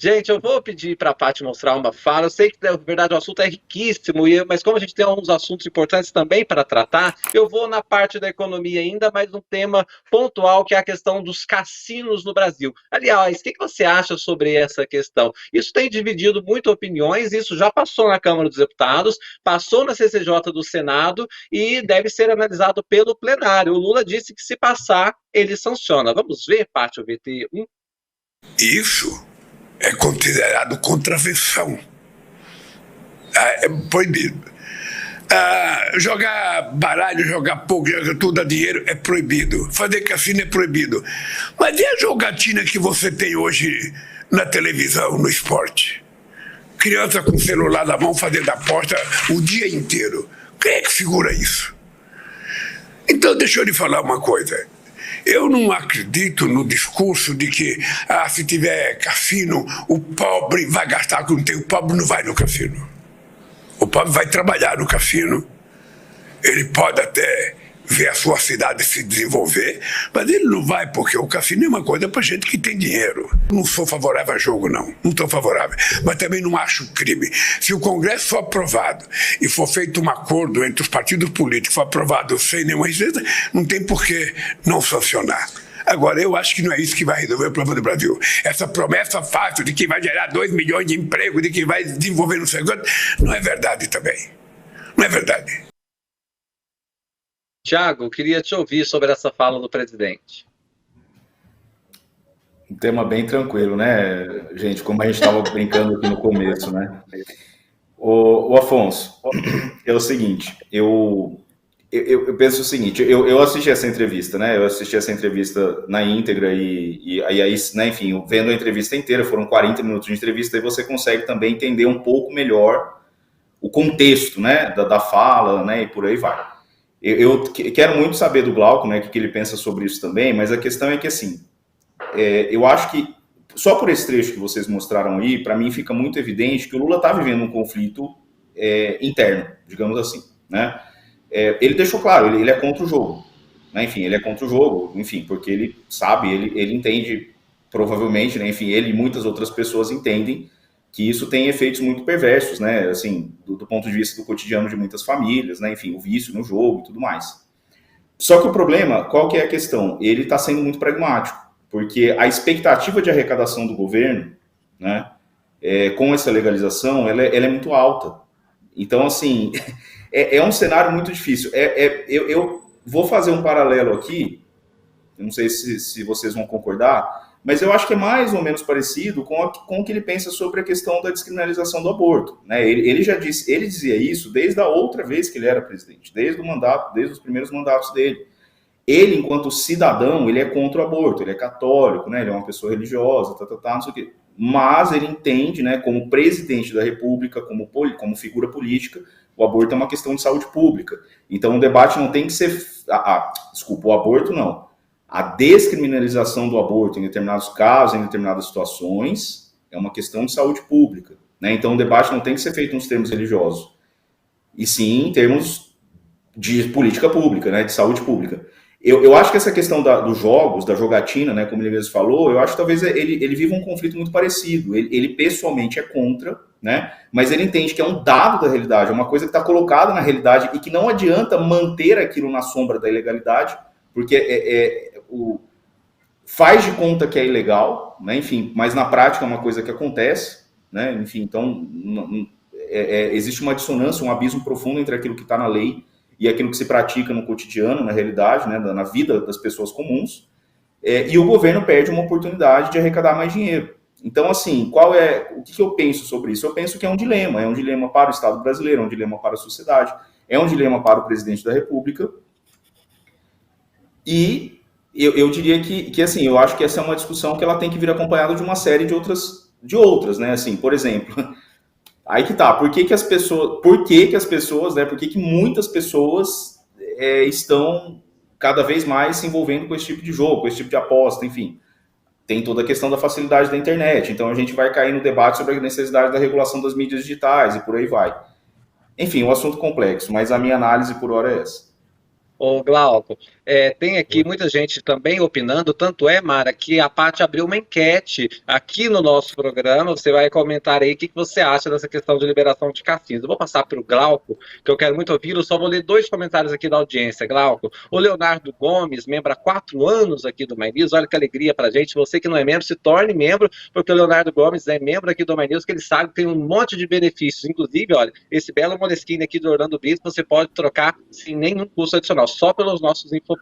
Gente, eu vou pedir para a Paty mostrar uma fala. Eu sei que, na verdade, o assunto é riquíssimo, mas como a gente tem alguns assuntos importantes também para tratar, eu vou na parte da economia ainda, mas um tema pontual que é a questão dos cassinos no Brasil. Aliás, o que você acha sobre essa questão? Isso tem dividido muito opiniões, isso já passou na Câmara dos Deputados, passou na CCJ do Senado e deve ser analisado pelo plenário. O Lula disse que se passar, ele sanciona. Vamos ver, Paty, o VT1? Isso é considerado contravenção. É proibido. Jogar baralho, jogar poker, jogar tudo a dinheiro é proibido. Fazer cassino é proibido. Mas e a jogatina que você tem hoje na televisão, no esporte? Criança com celular na mão fazendo aposta o dia inteiro. Quem é que segura isso? Então deixa eu lhe falar uma coisa. Eu não acredito no discurso de que se tiver cassino, o pobre vai gastar com o tempo. O pobre não vai no cassino. O pobre vai trabalhar no cassino. Ele pode até ver a sua cidade se desenvolver, mas ele não vai, porque o cassino é uma coisa para gente que tem dinheiro. Não sou favorável a jogo, não. Não estou favorável. Mas também não acho crime. Se o Congresso for aprovado e for feito um acordo entre os partidos políticos, for aprovado sem nenhuma resistência, não tem por que não sancionar. Agora, eu acho que não é isso que vai resolver o problema do Brasil. Essa promessa fácil de que vai gerar 2 milhões de empregos, de que vai desenvolver no segundo, não é verdade também. Não é verdade. Tiago, queria te ouvir sobre essa fala do presidente. Um tema bem tranquilo, né, gente? Como a gente estava brincando aqui no começo, né? O Afonso, é o seguinte, eu penso o seguinte, eu assisti essa entrevista, né? Eu assisti essa entrevista na íntegra e aí, né, enfim, vendo a entrevista inteira, foram 40 minutos de entrevista, e você consegue também entender um pouco melhor o contexto, né, da fala, né, e por aí vai. Eu quero muito saber do Glauco, né, o que ele pensa sobre isso também, mas a questão é que, assim, eu acho que, só por esse trecho que vocês mostraram aí, para mim fica muito evidente que o Lula está vivendo um conflito interno, digamos assim, né? Ele deixou claro, ele é contra o jogo, né? Enfim, ele é contra o jogo, enfim, porque ele sabe, ele entende, provavelmente, né, enfim, ele e muitas outras pessoas entendem que isso tem efeitos muito perversos, né, assim, do ponto de vista do cotidiano de muitas famílias, né, enfim, o vício no jogo e tudo mais. Só que o problema, qual que é a questão? Ele está sendo muito pragmático, porque a expectativa de arrecadação do governo, né, com essa legalização, ela é muito alta. Então, assim, é um cenário muito difícil. Eu vou fazer um paralelo aqui, eu não sei se vocês vão concordar, mas eu acho que é mais ou menos parecido com o que ele pensa sobre a questão da descriminalização do aborto, né? Ele já disse, ele dizia isso desde a outra vez que ele era presidente, desde os primeiros mandatos dele. Ele, enquanto cidadão, ele é contra o aborto, ele é católico, né? Ele é uma pessoa religiosa, não sei o quê. Mas ele entende, né, como presidente da República, como figura política, o aborto é uma questão de saúde pública. Então o debate não tem que ser... desculpa, o aborto não. A descriminalização do aborto em determinados casos, em determinadas situações, é uma questão de saúde pública, né? Então o debate não tem que ser feito nos termos religiosos, e sim em termos de política pública, né, de saúde pública. Eu acho que essa questão dos jogos, da jogatina, né, como ele mesmo falou, eu acho que talvez ele viva um conflito muito parecido. Ele pessoalmente é contra, né, mas ele entende que é um dado da realidade, é uma coisa que está colocada na realidade e que não adianta manter aquilo na sombra da ilegalidade, porque faz de conta que é ilegal, né, enfim, mas na prática é uma coisa que acontece, né, enfim, então existe uma dissonância, um abismo profundo entre aquilo que está na lei e aquilo que se pratica no cotidiano, na realidade, né, na vida das pessoas comuns, e o governo perde uma oportunidade de arrecadar mais dinheiro. Então, assim, o que eu penso sobre isso? Eu penso que é um dilema para o Estado brasileiro, é um dilema para a sociedade, é um dilema para o presidente da República, e eu diria que, assim, eu acho que essa é uma discussão que ela tem que vir acompanhada de uma série de outras, né, assim, por exemplo... Aí que tá, por que muitas pessoas estão cada vez mais se envolvendo com esse tipo de jogo, com esse tipo de aposta, enfim. Tem toda a questão da facilidade da internet, então a gente vai cair no debate sobre a necessidade da regulação das mídias digitais e por aí vai. Enfim, um assunto complexo, mas a minha análise por hora é essa. Ô, Glauco, Tem aqui muita gente também opinando, tanto é, Mara, que a Paty abriu uma enquete aqui no nosso programa. Você vai comentar aí o que você acha dessa questão de liberação de cassinos. Eu vou passar para o Glauco, que eu quero muito ouvi-lo, só vou ler 2 comentários aqui da audiência, Glauco. O Leonardo Gomes, membro há 4 anos aqui do My News, olha que alegria pra gente. Você que não é membro, se torne membro, porque o Leonardo Gomes é membro aqui do My News, que ele sabe que tem um monte de benefícios. Inclusive, olha, esse belo Moleskine aqui do Orlando Brito, você pode trocar sem nenhum custo adicional, só pelos nossos infopoints.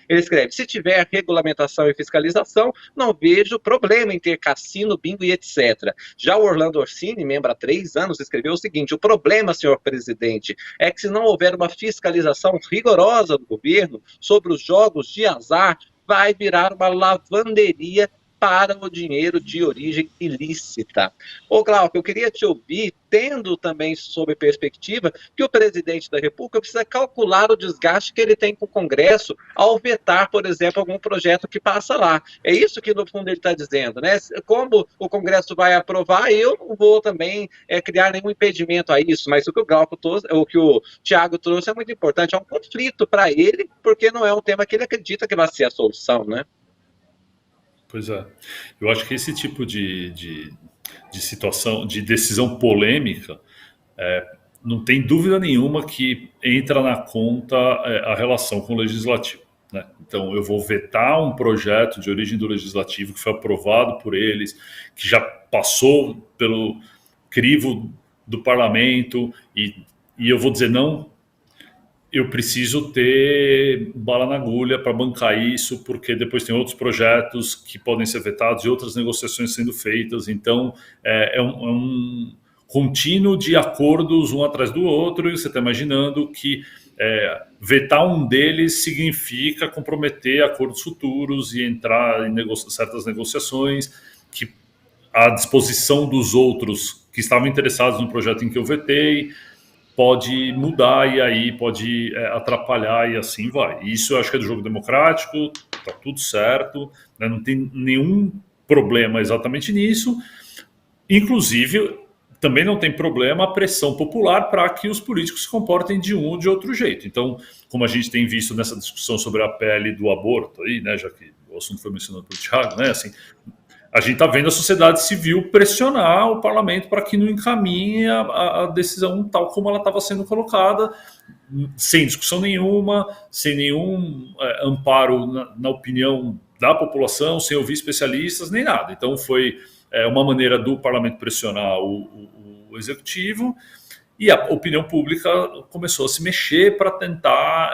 Ele escreve: se tiver regulamentação e fiscalização, não vejo problema em ter cassino, bingo e etc. Já o Orlando Orsini, membro há 3 anos, escreveu o seguinte: o problema, senhor presidente, é que se não houver uma fiscalização rigorosa do governo sobre os jogos de azar, vai virar uma lavanderia para o dinheiro de origem ilícita. Ô Glauco, eu queria te ouvir, tendo também sob perspectiva que o presidente da República precisa calcular o desgaste que ele tem com o Congresso ao vetar, por exemplo, algum projeto que passa lá. É isso que, no fundo, ele está dizendo, né? Como o Congresso vai aprovar, eu não vou também criar nenhum impedimento a isso, mas o que o Glauco trouxe, o que o Thiago trouxe é muito importante, é um conflito para ele, porque não é um tema que ele acredita que vai ser a solução, né? Pois é. Eu acho que esse tipo de situação, de decisão polêmica, não tem dúvida nenhuma que entra na conta a relação com o legislativo, né? Então, eu vou vetar um projeto de origem do legislativo que foi aprovado por eles, que já passou pelo crivo do parlamento, e eu vou dizer não. Eu preciso ter bala na agulha para bancar isso, porque depois tem outros projetos que podem ser vetados e outras negociações sendo feitas. Então, é um contínuo de acordos um atrás do outro, e você está imaginando que vetar um deles significa comprometer acordos futuros e entrar em certas negociações que à disposição dos outros que estavam interessados no projeto em que eu vetei pode mudar e aí pode atrapalhar e assim vai. Isso eu acho que é do jogo democrático, tá tudo certo, né? Não tem nenhum problema exatamente nisso. Inclusive, também não tem problema a pressão popular para que os políticos se comportem de um ou de outro jeito. Então, como a gente tem visto nessa discussão sobre a pele do aborto, aí, né, já que o assunto foi mencionado pelo Thiago, né, assim, a gente está vendo a sociedade civil pressionar o parlamento para que não encaminhe a decisão tal como ela estava sendo colocada, sem discussão nenhuma, sem nenhum amparo na opinião da população, sem ouvir especialistas, nem nada. Então foi uma maneira do parlamento pressionar o executivo, e a opinião pública começou a se mexer para tentar,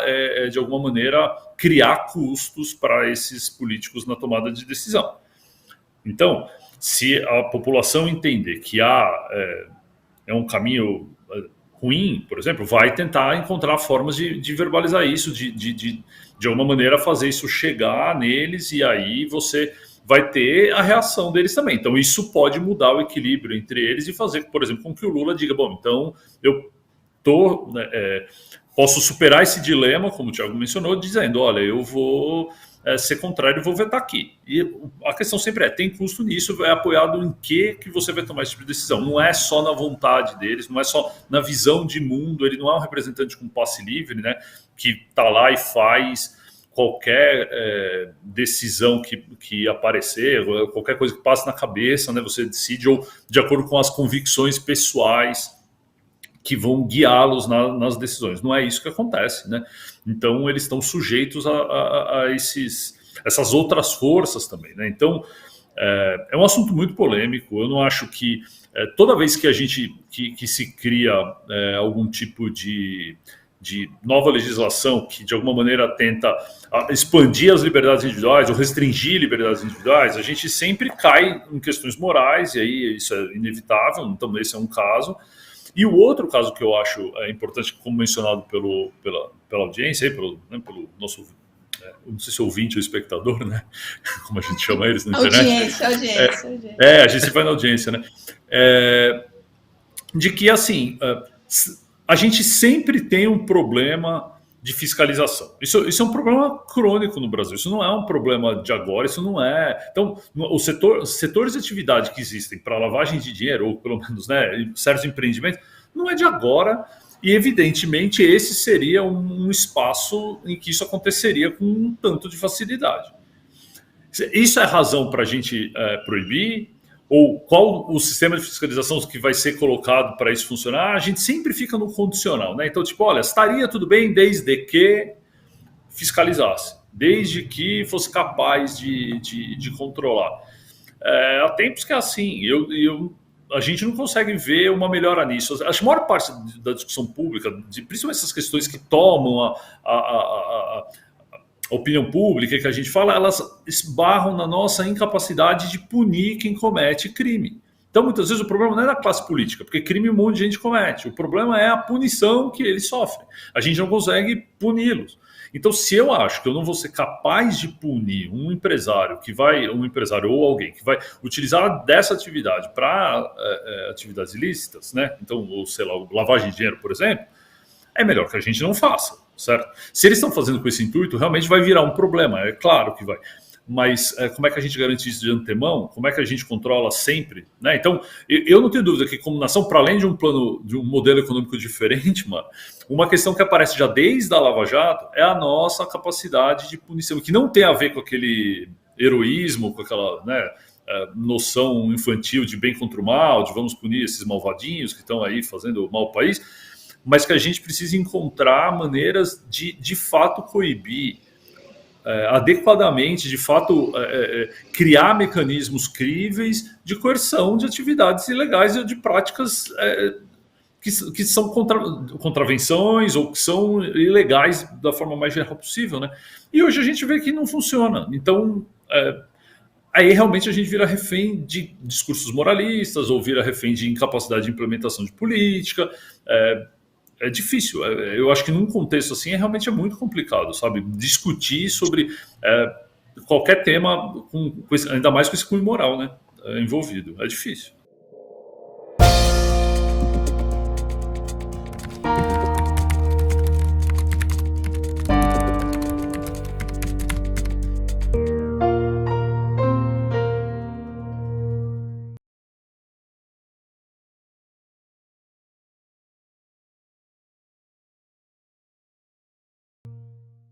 de alguma maneira, criar custos para esses políticos na tomada de decisão. Então, se a população entender que é um caminho ruim, por exemplo, vai tentar encontrar formas de verbalizar isso, de alguma maneira fazer isso chegar neles, e aí você vai ter a reação deles também. Então, isso pode mudar o equilíbrio entre eles e fazer, por exemplo, com que o Lula diga, bom, então eu posso superar esse dilema, como o Thiago mencionou, dizendo, olha, eu vou ser contrário e vou vetar aqui. E a questão sempre tem custo nisso, é apoiado em que você vai tomar esse tipo de decisão. Não é só na vontade deles, não é só na visão de mundo, ele não é um representante com passe livre, né, que está lá e faz qualquer decisão que aparecer, qualquer coisa que passe na cabeça, né, você decide, ou de acordo com as convicções pessoais que vão guiá-los nas decisões. Não é isso que acontece, né? Então, eles estão sujeitos a essas outras forças também, né? Então, é um assunto muito polêmico. Eu não acho que toda vez que a gente que se cria algum tipo de nova legislação que, de alguma maneira, tenta expandir as liberdades individuais ou restringir liberdades individuais, a gente sempre cai em questões morais, e aí isso é inevitável. Então, esse é um caso. E o outro caso que eu acho importante, como mencionado pela audiência, pelo nosso, não sei se é ouvinte ou espectador, né? Como a gente chama eles na internet. Audiência. A gente vai na audiência, né? De que, assim, a gente sempre tem um problema de fiscalização. Isso é um problema crônico no Brasil. Isso não é um problema de agora, isso não é... Então, os setores de atividade que existem para lavagem de dinheiro, ou pelo menos, né, certos empreendimentos, não é de agora, E, evidentemente, esse seria um espaço em que isso aconteceria com um tanto de facilidade. Isso é razão para a gente proibir? Ou qual o sistema de fiscalização que vai ser colocado para isso funcionar? A gente sempre fica no condicional, né? Então, tipo, olha, estaria tudo bem desde que fiscalizasse, desde que fosse capaz de controlar. Há tempos que é assim, a gente não consegue ver uma melhora nisso. Acho que a maior parte da discussão pública, principalmente essas questões que tomam a opinião pública que a gente fala, elas esbarram na nossa incapacidade de punir quem comete crime. Então, muitas vezes, o problema não é da classe política, porque crime um monte de gente comete. O problema é a punição que eles sofrem. A gente não consegue puni-los. Então, se eu acho que eu não vou ser capaz de punir um empresário ou alguém que vai utilizar dessa atividade para atividades ilícitas, né? Então, ou sei lá, lavagem de dinheiro, por exemplo, é melhor que a gente não faça, certo? Se eles estão fazendo com esse intuito, realmente vai virar um problema, é claro que vai. Mas como é que a gente garante isso de antemão? Como é que a gente controla sempre? Né? Então, eu não tenho dúvida que, como nação, para além de um plano, de um modelo econômico diferente, mano, uma questão que aparece já desde a Lava Jato é a nossa capacidade de punição, que não tem a ver com aquele heroísmo, com aquela, né, noção infantil de bem contra o mal, de vamos punir esses malvadinhos que estão aí fazendo mal ao país, mas que a gente precisa encontrar maneiras de fato coibir adequadamente, de fato criar mecanismos críveis de coerção de atividades ilegais e de práticas que são contravenções ou que são ilegais da forma mais geral possível, né? E hoje a gente vê que não funciona. Então, aí realmente a gente vira refém de discursos moralistas ou vira refém de incapacidade de implementação de política. É difícil. Eu acho que num contexto assim realmente é muito complicado, sabe? Discutir sobre qualquer tema, ainda mais com esse cunho moral, né? Envolvido. É difícil.